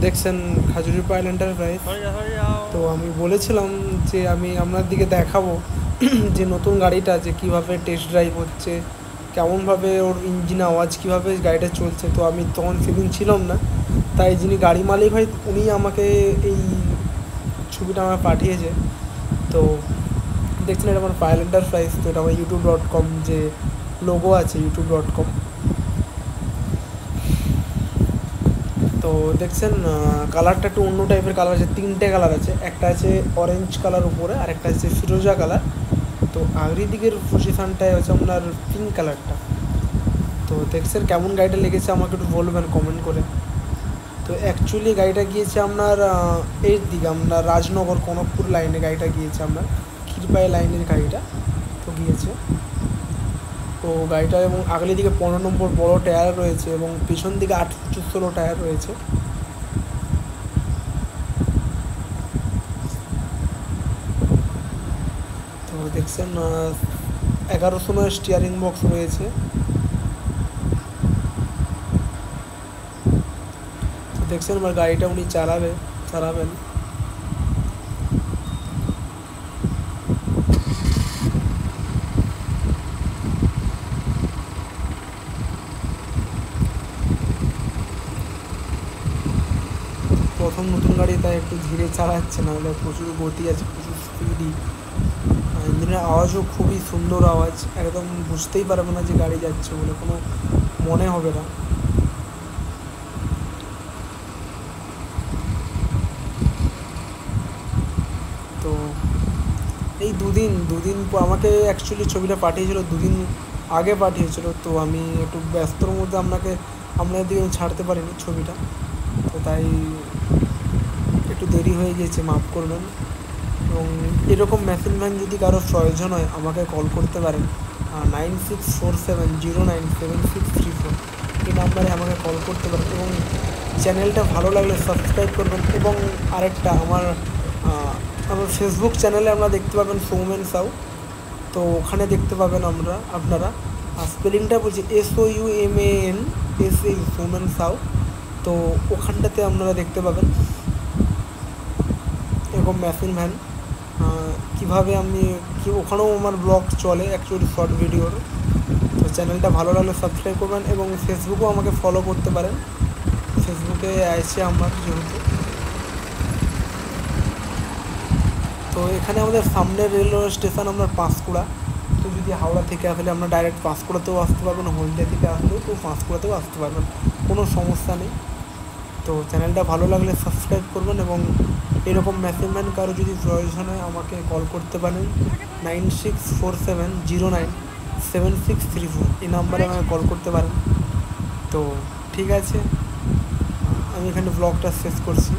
দেখছেন Khajuri pile enterprise. তো আমি বলেছিলাম যে আমি আপনার দিকে দেখাবো যে নতুন গাড়িটা যে কীভাবে টেস্ট ড্রাইভ হচ্ছে, কেমনভাবে ওর ইঞ্জিন আওয়াজ, কীভাবে গাড়িটা চলছে। তো আমি তখন সেদিন ছিলাম না, তাই যিনি গাড়ি মালিক হয় উনি আমাকে এই ছবিটা আমার পাঠিয়েছে। তো দেখছেন এটা আমার পাইল এন্টারপ্রাইজ। তো এটা আমার youtube.com যে লোগো আছে, youtube.com। তো দেখছেন কালারটা একটু অন্য টাইপের কালার আছে, তিনটে কালার আছে। একটা আছে অরেঞ্জ কালার উপরে, আর একটা আছে ফিরোজা কালার। তো আগের দিকের পজিশানটায় হচ্ছে আপনার পিঙ্ক কালারটা। তো দেখছেন কেমন গাড়িটা লেগেছে আমাকে একটু বলবেন কমেন্ট করে। তো অ্যাকচুয়ালি গাড়িটা গিয়েছে আপনার এর দিকে, আপনার রাজনগর কনকপুর লাইনে গাড়িটা গিয়েছে, আপনার ক্ষীরপাই লাইনের গাড়িটা তো গিয়েছে। তো গাড়িটা এবং আগের দিকে 15 নম্বর বড় টায়ার রয়েছে এবং পিছন দিকে 8/16 টায়ার রয়েছে। তো দেখছেন 1100 স্টিয়ারিং বক্স রয়েছে। তো দেখছেন আমার গাড়িটা উনি চালাবেন। প্রথম নতুন গাড়ি, তাই একটু ধীরে চালাচ্ছে, নাহলে প্রচুর গতি আছে, প্রচুর স্পিডি। ইঞ্জিনের আওয়াজও খুবই সুন্দর আওয়াজ, একদম বুঝতেই পারবে না যে গাড়ি যাচ্ছে বলে, কোনো মনে হবে না। তো এই দুদিন পর আমাকে অ্যাকচুয়ালি ছবিটা পাঠিয়েছিল, দুদিন আগে পাঠিয়েছিল। তো আমি একটু ব্যস্তর মধ্যে আপনাদের দিকে ছাড়তে পারিনি ছবিটা। তো তাই একটু দেরি হয়ে গিয়েছে, মাফ করবেন। এবং এরকম মেশিন ম্যান যদি কারো প্রয়োজন হয় আমাকে কল করতে পারেন 9647097634 এই নাম্বারে আমাকে কল করতে পারেন। এবং চ্যানেলটা ভালো লাগলে সাবস্ক্রাইব করবেন। এবং আরেকটা আমার ফেসবুক চ্যানেলে আপনারা দেখতে পাবেন সৌমেন সাউ। তো ওখানে দেখতে পাবেন আপনারা স্পেলিংটা বলছি SOUMAN সৌমেন সাউ। তো ওখানটাতে আপনারা দেখতে পাবেন এরকম মেশিন ভ্যান কীভাবে ওখানেও আমার ব্লগ চলে অ্যাকচুয়ালি শর্ট ভিডিওর। তো চ্যানেলটা ভালো লাগলে সাবস্ক্রাইব করবেন এবং ফেসবুকেও আমাকে ফলো করতে পারেন, ফেসবুকে আছে আমার যেহেতু। তো এখানে আমাদের সামনের রেলওয়ে স্টেশন আপনার পাঁশকুড়া। তো যদি হাওড়া থেকে আসলে আপনার ডাইরেক্ট পাঁশকুড়াতেও আসতে পারবেন, হলদিয়া থেকে আসলেও তো পাঁশকুড়াতেও আসতে পারবেন, কোনো সমস্যা নেই। তো চ্যানেলটা ভালো লাগলে সাবস্ক্রাইব করবেন এবং এরকম মেশিন ম্যান কারো যদি প্রয়োজন হয় আমাকে কল করতে পারেন 9647097634 এই নাম্বারে আমাকে কল করতে পারেন। তো ঠিক আছে, আমি এখানে ব্লগটা শেষ করছি।